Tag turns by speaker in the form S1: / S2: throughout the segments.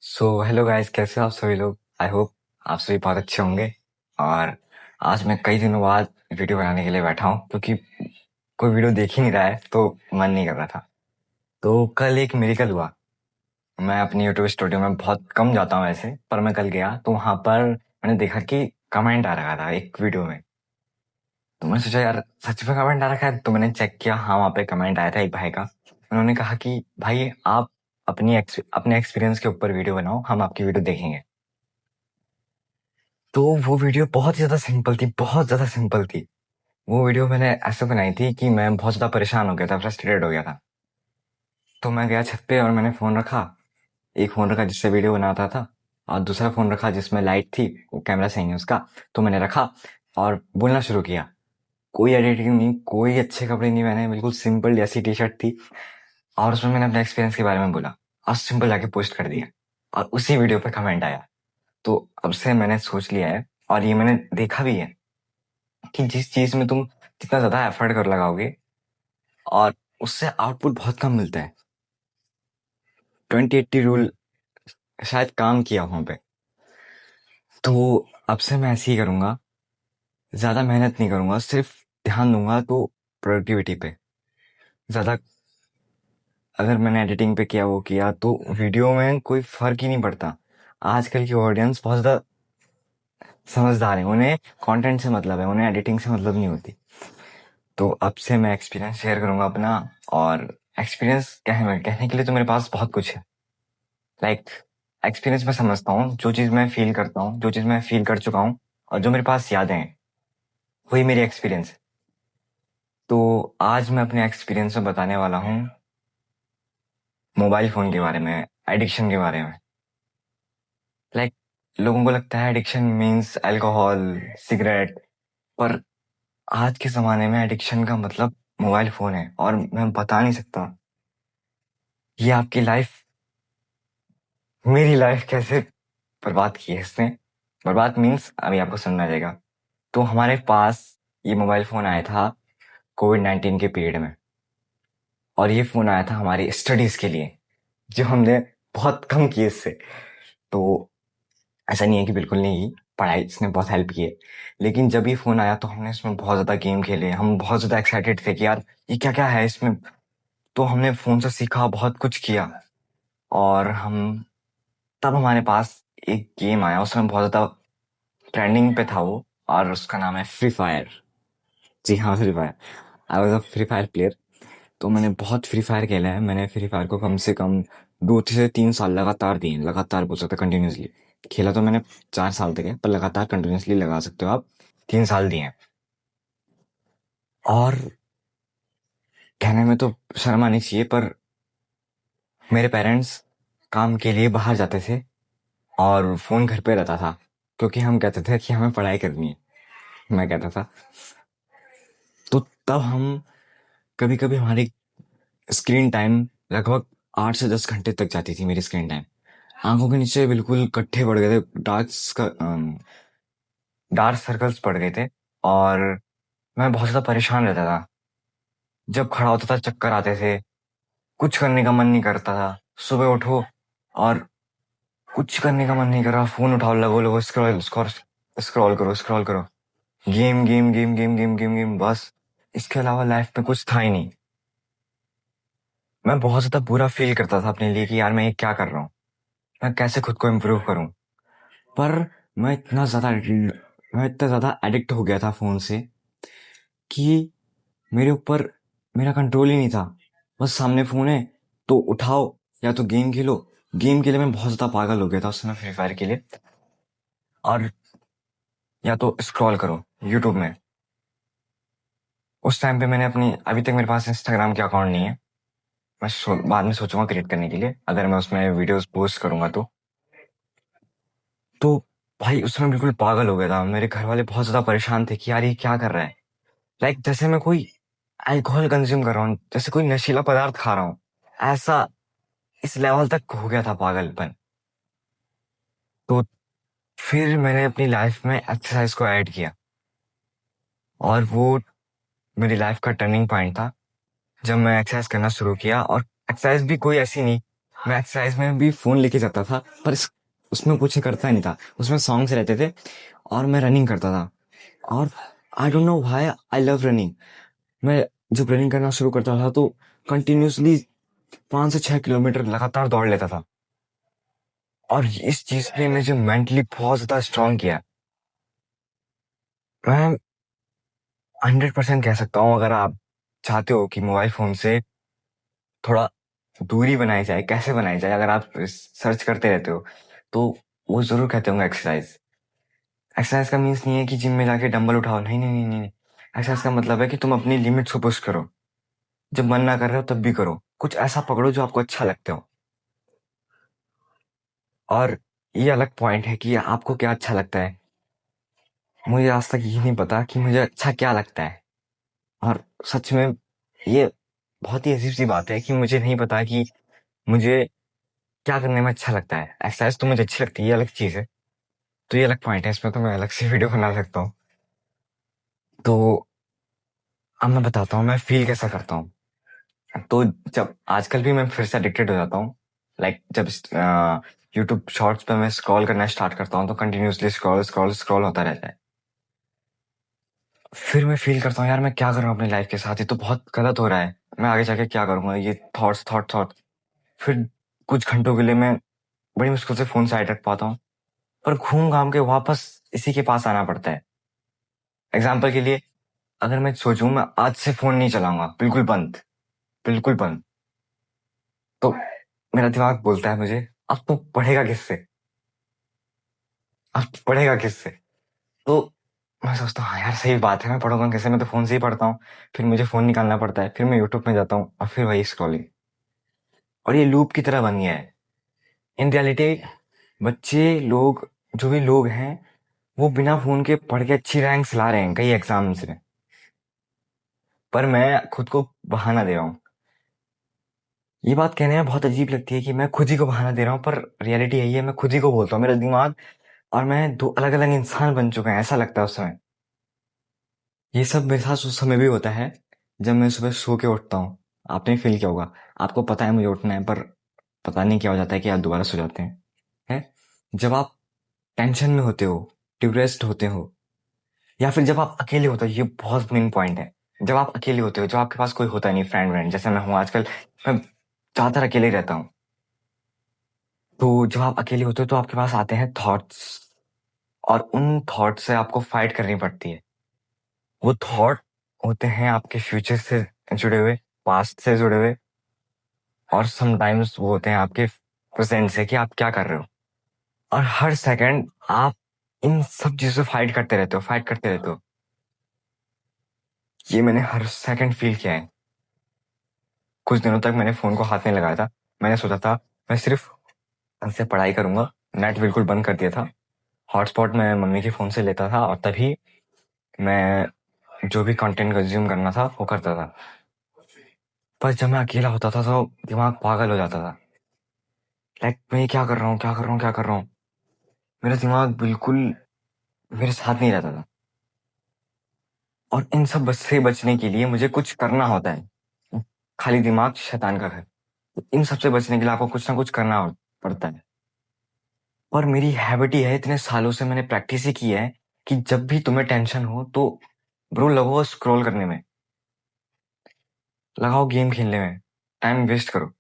S1: Hello guys, कैसे हो आप सभी लोग। आई होप आप सभी बहुत अच्छे होंगे। और आज मैं कई दिनों बाद वीडियो बनाने के लिए बैठा हूँ क्योंकि कोई वीडियो देख ही नहीं रहा है तो मन नहीं कर रहा था। तो कल एक मिरेकल हुआ। मैं अपनी यूट्यूब स्टूडियो में बहुत कम जाता हूँ ऐसे, पर मैं कल गया तो वहां पर मैंने देखा कि कमेंट आ रहा था एक वीडियो में। तो मैंने सोचा यार सच में कमेंट आ रखा है, तो मैंने चेक किया। हाँ, वहाँ पे कमेंट आया था एक भाई का। उन्होंने कहा कि भाई आप अपने एक्सपीरियंस के ऊपर वीडियो बनाओ, हम आपकी वीडियो देखेंगे। तो वो वीडियो बहुत ही ज़्यादा सिंपल थी, बहुत ज़्यादा सिंपल थी। वो वीडियो मैंने ऐसे बनाई थी कि मैं बहुत ज़्यादा परेशान हो गया था, फ्रस्ट्रेटेड हो गया था। तो मैं गया छत पे और मैंने फ़ोन रखा। एक फ़ोन रखा जिससे वीडियो बनाता था, और दूसरा फ़ोन रखा जिसमें लाइट थी, वो कैमरा सही है उसका। तो मैंने रखा और बोलना शुरू किया। कोई एडिटिंग नहीं, कोई अच्छे कपड़े नहीं पहने, बिल्कुल सिंपल जैसी टी शर्ट थी। और उसमें मैंने अपने एक्सपीरियंस के बारे में बोला और सिंपल जाके पोस्ट कर दिया। और उसी वीडियो पे कमेंट आया। तो अब से मैंने सोच लिया है, और ये मैंने देखा भी है, कि जिस चीज में तुम जितना ज्यादा एफर्ट कर लगाओगे और उससे आउटपुट बहुत कम मिलता है। 20-80 रूल शायद काम किया वहां पे। तो अब से मैं ऐसे ही करूंगा, ज्यादा मेहनत नहीं करूंगा, सिर्फ ध्यान दूंगा तो प्रोडक्टिविटी पे ज्यादा। अगर मैंने एडिटिंग पे किया वो किया तो वीडियो में कोई फर्क ही नहीं पड़ता। आजकल की ऑडियंस बहुत ज्यादा समझदार है, उन्हें कंटेंट से मतलब है, उन्हें एडिटिंग से मतलब नहीं होती। तो अब से मैं एक्सपीरियंस शेयर करूंगा अपना। और एक्सपीरियंस कहने के लिए तो मेरे पास बहुत कुछ है। लाइक एक्सपीरियंस मैं समझता हूँ, जो चीज़ मैं फील करता हूँ, जो चीज़ मैं फील कर चुका हूँ, और जो मेरे पास यादें हैं, वही मेरी एक्सपीरियंस है। तो आज मैं अपने एक्सपीरियंस में बताने वाला हूँ मोबाइल फ़ोन के बारे में, एडिक्शन के बारे में। लाइक लोगों को लगता है एडिक्शन मीन्स अल्कोहल, सिगरेट, पर आज के ज़माने में एडिक्शन का मतलब मोबाइल फ़ोन है। और मैं बता नहीं सकता ये आपकी लाइफ, मेरी लाइफ कैसे बर्बाद की है इसने। बर्बाद मीन्स अभी आपको समझ आ जाएगा। तो हमारे पास ये मोबाइल फोन आया था कोविड-19 के पीरियड में। और ये फोन आया था हमारी स्टडीज के लिए, जो हमने बहुत कम की इससे। तो ऐसा नहीं है कि बिल्कुल नहीं की, पढ़ाई इसने बहुत हेल्प की है। लेकिन जब ये फोन आया तो हमने इसमें बहुत ज्यादा गेम खेले, हम बहुत ज्यादा एक्साइटेड थे कि यार ये क्या क्या है इसमें। तो हमने फोन से सीखा, बहुत कुछ किया। और हम तब हमारे पास एक गेम आया, उसमें बहुत ज्यादा ट्रेंडिंग पे था वो, और उसका नाम है फ्री फायर। जी हाँ, Free Fire. I was a Free Fire player. तो मैंने बहुत फ्री फायर खेला है। मैंने फ्री फायर को कम से कम 2 से 3 साल लगातार दिए, लगातार बोल सकते कंटिन्यूसली। खेला तो मैंने 4 साल तक है, पर लगातार कंटिन्यूसली लगा सकते हो आप, 3 साल दिए हैं। और कहने में तो शर्म आनी चाहिए, पर मेरे पेरेंट्स काम के लिए बाहर जाते थे और फोन घर पे रहता था, क्योंकि हम कहते थे कि हमें पढ़ाई करनी है। मैं कहता था। तो तब हम कभी कभी हमारी स्क्रीन टाइम लगभग 8 से 10 घंटे तक जाती थी मेरी स्क्रीन टाइम। आंखों के नीचे बिल्कुल कट्ठे पड़ गए थे, डार्क सर्कल्स पड़ गए थे। और मैं बहुत ज्यादा परेशान रहता था। जब खड़ा होता था चक्कर आते थे, कुछ करने का मन नहीं करता था। सुबह उठो और कुछ करने का मन नहीं कर रहा, फोन उठाओ, लगो लगो स्क्रॉल स्क्रॉल स्क्रॉल करो, स्क्रॉल करो। Game game game game game game game, बस। इसके अलावा लाइफ में कुछ था ही नहीं। मैं बहुत ज्यादा बुरा फील करता था अपने लिए कि यार मैं ये क्या कर रहा हूँ, मैं कैसे खुद को इम्प्रूव करूं। पर मैं इतना ज्यादा एडिक्ट हो गया था फोन से कि मेरे ऊपर मेरा कंट्रोल ही नहीं था। बस सामने फोन है तो उठाओ, या तो गेम खेलो। गेम के लिए मैं बहुत ज्यादा पागल हो गया था उस समय, फ्री फायर के लिए। और या तो स्क्रॉल करो यूट्यूब में। उस टाइम पे मैंने अपनी, अभी तक मेरे पास इंस्टाग्राम के अकाउंट नहीं है। बाद में सोचूंगा क्रिएट करने के लिए, अगर मैं उसमें वीडियोस पोस्ट करूंगा तो। तो भाई उसमें बिल्कुल पागल हो गया था। मेरे घर वाले बहुत ज्यादा परेशान थे कि यार ये क्या कर रहा है। लाइक जैसे मैं कोई अल्कोहल कंज्यूम कर रहा हूँ, जैसे कोई नशीला पदार्थ खा रहा हूँ, ऐसा इस लेवल तक हो गया था पागलपन। तो फिर मैंने अपनी लाइफ में एक्सरसाइज को ऐड किया, और वो मेरी लाइफ का टर्निंग पॉइंट था। जब मैं एक्सरसाइज करना शुरू किया, और एक्सरसाइज भी कोई ऐसी नहीं, मैं एक्सरसाइज में भी फोन लेके जाता था, पर उसमें कुछ करता नहीं था। उसमें सॉन्ग्स रहते थे और मैं रनिंग करता था। और I don't know why I love running. मैं जब रनिंग करना शुरू करता था तो कंटिन्यूसली 5 से 6 किलोमीटर लगातार दौड़ लेता था। और इस चीज ने मुझे मेंटली बहुत ज्यादा स्ट्रांग किया। मैं 100% कह सकता हूँ, अगर आप चाहते हो कि मोबाइल फोन से थोड़ा दूरी बनाई जाए, कैसे बनाई जाए, अगर आप सर्च करते रहते हो तो वो जरूर कहते होंगे एक्सरसाइज। एक्सरसाइज का मीन्स नहीं है कि जिम में जाके डंबल उठाओ, नहीं नहीं नहीं नहीं नहीं। एक्सरसाइज का मतलब है कि तुम अपनी लिमिट्स को पुश करो। जब मन ना कर रहे हो तब भी करो, कुछ ऐसा पकड़ो जो आपको अच्छा लगता हो। और ये अलग पॉइंट है कि आपको क्या अच्छा लगता है। मुझे आज तक ये नहीं पता कि मुझे अच्छा क्या लगता है। और सच में ये बहुत ही अजीब सी बात है कि मुझे नहीं पता कि मुझे क्या करने में अच्छा लगता है। एक्सरसाइज तो मुझे अच्छी लगती है, ये अलग चीज है। तो ये अलग पॉइंट है, इसमें तो मैं अलग से वीडियो बना सकता हूँ। तो अब मैं बताता हूँ मैं फील कैसा करता हूँ। तो जब आजकल भी मैं फिर से एडिक्टेड हो जाता हूँ। लाइक जब यूट्यूब शॉर्ट्स पे मैं स्क्रॉल करना स्टार्ट करता हूँ तो कंटिन्यूसली स्क्रॉल स्क्रॉल स्क्रॉल होता रहता है। फिर मैं फील करता हूँ यार मैं क्या कर रहा हूँ अपनी लाइफ के साथ, ये तो बहुत गलत हो रहा है। मैं आगे जाके क्या करूंगा, ये थॉट्स थॉट थॉट। फिर कुछ घंटों के लिए मैं बड़ी मुश्किल से फोन साइड रख पाता हूँ, पर घूम घाम के वापस इसी के पास आना पड़ता है। एग्जाम्पल के लिए, अगर मैं सोचूं मैं आज से फोन नहीं चलाऊंगा, बिल्कुल बंद, बिल्कुल बंद, तो मेरा दिमाग बोलता है मुझे अब तो पढ़ेगा किससे, अब पढ़ेगा किससे। तो मैं सोचता हूँ हाँ यार सही बात है, मैं पढ़ूंगा कैसे, मैं तो फोन से ही पढ़ता हूँ। फिर मुझे फोन निकालना पड़ता है, फिर मैं यूट्यूब में जाता हूँ और फिर वही स्क्रॉलिंग। और ये लूप की तरह बन गया है। इन रियलिटी बच्चे लोग, जो भी लोग हैं, वो बिना फोन के पढ़ के अच्छी रैंक्स ला रहे हैं कई एग्जाम्स में। पर मैं खुद को बहाना दे रहा हूँ। ये बात कहने में बहुत अजीब लगती है कि मैं खुद ही को बहाना दे रहा हूँ, पर रियलिटी यही है, मैं खुद ही को बोलता हूँ। मेरा दिमाग और मैं दो अलग अलग इंसान बन चुके हैं, ऐसा लगता है उस समय। ये सब मेरे साथ उस समय भी होता है जब मैं सुबह सो के उठता हूँ। आपने फील किया होगा, आपको पता है मुझे उठना है, पर पता नहीं क्या हो जाता है कि आप दोबारा सो जाते हैं। है जब आप टेंशन में होते हो, डिप्रेस्ड होते हो, या फिर जब आप अकेले होते हो, ये बहुत मेन पॉइंट है। जब आप अकेले होते हो, जब आपके पास कोई होता नहीं, फ्रेंड व्रेंड, जैसे मैं हूँ आजकल, मैं ज्यादातर अकेले ही रहता हूँ। तो जब आप अकेले होते हो तो आपके पास आते हैं थॉट्स, और उन थॉट से आपको फाइट करनी पड़ती है। वो थॉट होते हैं आपके फ्यूचर से जुड़े हुए, पास्ट से जुड़े हुए, और समटाइम्स वो होते हैं आपके प्रेजेंट से कि आप क्या कर रहे हो। और हर सेकंड आप इन सब चीजों से फाइट करते रहते हो, फाइट करते रहते हो। ये मैंने हर सेकंड फील किया है। कुछ दिनों तक मैंने फोन को हाथ में लगाया था। मैंने सोचा था मैं सिर्फ से पढ़ाई करूंगा, नेट बिल्कुल बंद कर दिया था। हॉटस्पॉट मैं मम्मी के फोन से लेता था और तभी मैं जो भी कंटेंट कंज्यूम करना था वो करता था। पर जब मैं अकेला होता था तो दिमाग पागल हो जाता था। लाइक मैं ये क्या कर रहा हूँ, क्या कर रहा हूँ, क्या कर रहा हूँ। मेरा दिमाग बिल्कुल मेरे साथ नहीं रहता था। और इन सब से बचने के लिए मुझे कुछ करना होता है। खाली दिमाग शैतान का घर। तो इन सब से बचने के लिए आपको कुछ ना कुछ करना पड़ता है। और मेरी हैबिट ही है, इतने सालों से मैंने प्रैक्टिस ही की है कि जब भी तुम्हें टेंशन हो तो ब्रो लगो स्क्रॉल करने में, लगाओ गेम खेलने में, टाइम वेस्ट करो।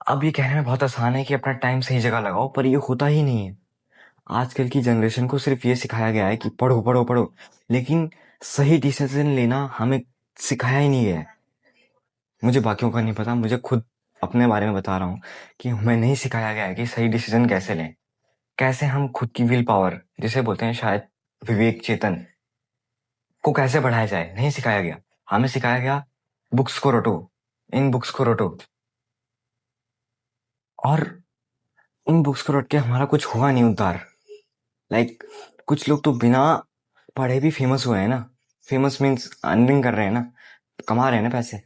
S1: अब ये कहने में बहुत आसान है कि अपना टाइम सही जगह लगाओ, पर ये होता ही नहीं है। आजकल की जनरेशन को सिर्फ ये सिखाया गया है कि पढ़ो पढ़ो पढ़ो, लेकिन सही डिसीजन लेना हमें सिखाया ही नहीं गया है। मुझे बाकियों का नहीं पता, मुझे खुद अपने बारे में बता रहा हूँ कि हमें नहीं सिखाया गया है कि सही डिसीजन कैसे लें, कैसे हम खुद की विल पावर, जिसे बोलते हैं शायद विवेक चेतन, को कैसे बढ़ाया जाए, नहीं सिखाया गया। हमें सिखाया गया बुक्स को रटो, इन बुक्स को रटो। और इन बुक्स को रट के हमारा कुछ हुआ नहीं उद्धार। लाइक कुछ लोग तो बिना पढ़े भी फेमस हुए हैं ना। फेमस मीन्स अर्निंग कर रहे हैं ना, कमा रहे हैं ना पैसे।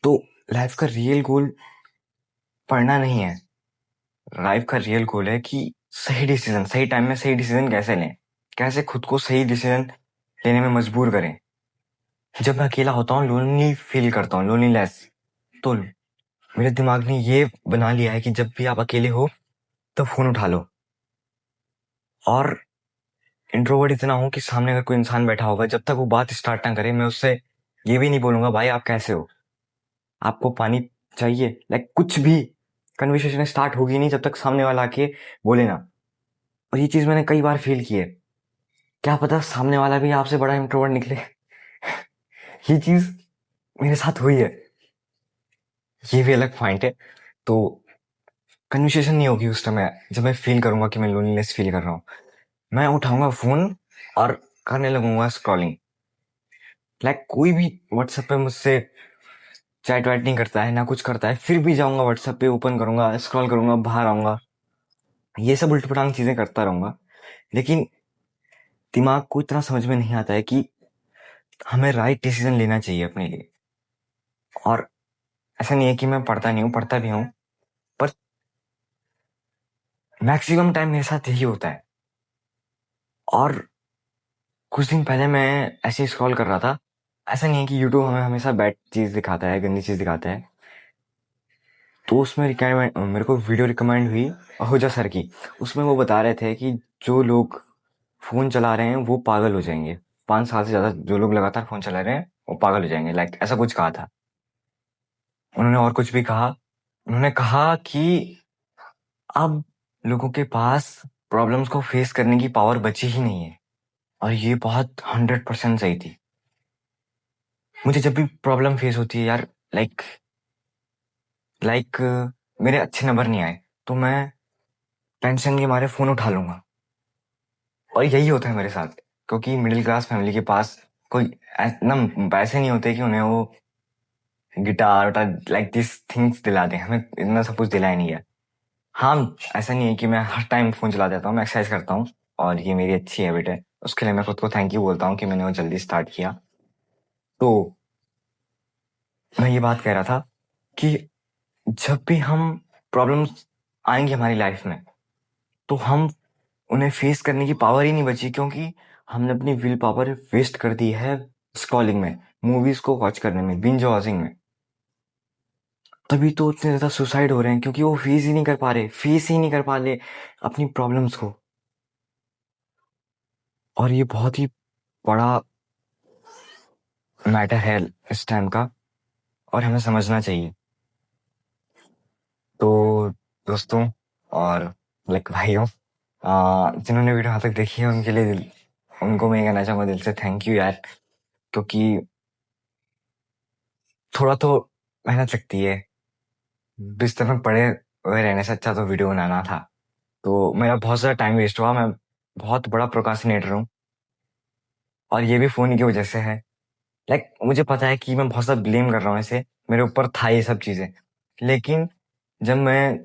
S1: तो लाइफ का रियल गोल पढ़ना नहीं है। लाइफ का रियल गोल है कि सही डिसीजन, सही टाइम में सही डिसीजन कैसे लें, कैसे खुद को सही डिसीजन लेने में मजबूर करें। जब मैं अकेला होता हूँ लोनली फील करता हूँ, लोनलीनेस। तो मेरे दिमाग ने ये बना लिया है कि जब भी आप अकेले हो तो फ़ोन उठा लो। और इंट्रोवर्ट इतना हूँ कि सामने अगर कोई इंसान बैठा होगा, जब तक वो बात स्टार्ट ना करे, मैं उससे ये भी नहीं बोलूँगा, भाई आप कैसे हो? आपको पानी चाहिए? लाइक कुछ भी कन्वर्सेशन स्टार्ट होगी नहीं जब तक सामने वाला आके बोले ना। और ये चीज़ मैंने कई बार फ़ील की है। क्या पता सामने वाला भी आपसे बड़ा इंट्रोवर्ट निकले। ये चीज़ मेरे साथ हुई है। ये भी अलग पॉइंट है। तो कन्वर्सेशन नहीं होगी उस टाइम जब मैं फ़ील करूँगा कि मैं लोनलीनेस फ़ील कर रहा हूँ। मैं उठाऊँगा फ़ोन और करने लगूँगा स्क्रॉलिंग। लाइक कोई भी व्हाट्सएप पे मुझसे चैट वैट नहीं करता है, ना कुछ करता है, फिर भी जाऊँगा व्हाट्सएप पे, ओपन करूँगा, स्क्रॉल करूँगा, बाहर आऊँगा। ये सब उल्ट-पटांग चीज़ें करता रहूँगा। लेकिन दिमाग को इतना समझ में नहीं आता है कि हमें राइट डिसीज़न लेना चाहिए अपने लिए। और ऐसा नहीं है कि मैं पढ़ता नहीं हूँ, पढ़ता भी हूँ, पर मैक्सिमम टाइम मेरे साथ यही होता है। और कुछ दिन पहले मैं ऐसे ही स्क्रॉल कर रहा था। ऐसा नहीं है कि यूट्यूब हमें हमेशा बैड चीज़ दिखाता है, गंदी चीज़ दिखाता है। तो उसमें रिकमेंड मेरे को वीडियो रिकमेंड हुई आहूजा सर की। उसमें वो बता रहे थे कि जो लोग फ़ोन चला रहे हैं वो पागल हो जाएंगे। 5 साल से ज़्यादा जो लोग लगातार फ़ोन चला रहे हैं वो पागल हो जाएंगे। लाइक ऐसा कुछ कहा था उन्होंने। और कुछ भी कहा। उन्होंने कहा कि अब लोगों के पास प्रॉब्लम्स को फेस करने की पावर बची ही नहीं है। और ये बात 100% सही थी। मुझे जब भी प्रॉब्लम फेस होती है यार, लाइक लाइक मेरे अच्छे नंबर नहीं आए तो मैं टेंशन के मारे फ़ोन उठा लूँगा। और यही होता है मेरे साथ, क्योंकि मिडिल क्लास फैमिली के पास कोई ना पैसे नहीं होते कि उन्हें वो गिटार विटार लाइक दिस थिंग्स दिला दें। हमें इतना सब कुछ दिलाया नहीं है। हाँ, ऐसा नहीं है कि मैं हर टाइम फ़ोन चला देता हूँ, मैं एक्सरसाइज करता हूँ और ये मेरी अच्छी हैबिट है। उसके लिए मैं खुद को थैंक यू बोलता हूँ कि मैंने वो जल्दी स्टार्ट किया। तो मैं ये बात कह रहा था कि जब भी हम प्रॉब्लम्स आएंगी हमारी लाइफ में, तो हम उन्हें फेस करने की पावर ही नहीं बची, क्योंकि हमने अपनी विल पावर वेस्ट कर दी है स्क्रॉलिंग में, मूवीज को वॉच करने में, बिंज वॉचिंग में। तभी तो इतने ज़्यादा सुसाइड हो रहे हैं, क्योंकि वो फेस ही नहीं कर पा रहे अपनी प्रॉब्लम्स को। और ये बहुत ही बड़ा मैटर है इस टाइम का, और हमें समझना चाहिए। तो दोस्तों और लाइक भाइयों, जिन्होंने वीडियो यहाँ तक देखी है उनके लिए उनको मैं कहना चाहूँगा दिल से थैंक यू यार। क्योंकि थोड़ा तो मेहनत लगती है। बिस्तर में पड़े हुए रहने से अच्छा तो वीडियो बनाना था। तो मेरा बहुत ज़्यादा टाइम वेस्ट हुआ। मैं बहुत बड़ा प्रोक्रास्टिनेटर हूँ और ये भी फ़ोन की वजह से है। लाइक मुझे पता है कि मैं बहुत ज़्यादा ब्लेम कर रहा हूँ इसे, मेरे ऊपर था ये सब चीज़ें। लेकिन जब मैं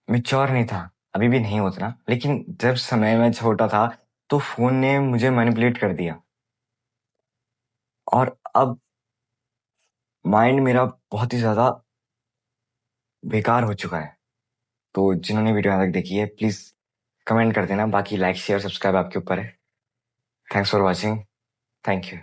S1: मैच्योर नहीं था, अभी भी नहीं उतना, लेकिन जब समय में छोटा था तो फ़ोन ने मुझे मैनिपुलेट कर दिया। और अब माइंड मेरा बहुत ही ज़्यादा बेकार हो चुका है। तो जिन्होंने वीडियो यहाँ तक देखी है प्लीज़ कमेंट कर देना। बाकी लाइक शेयर सब्सक्राइब आपके ऊपर है। Thanks for watching. Thank you.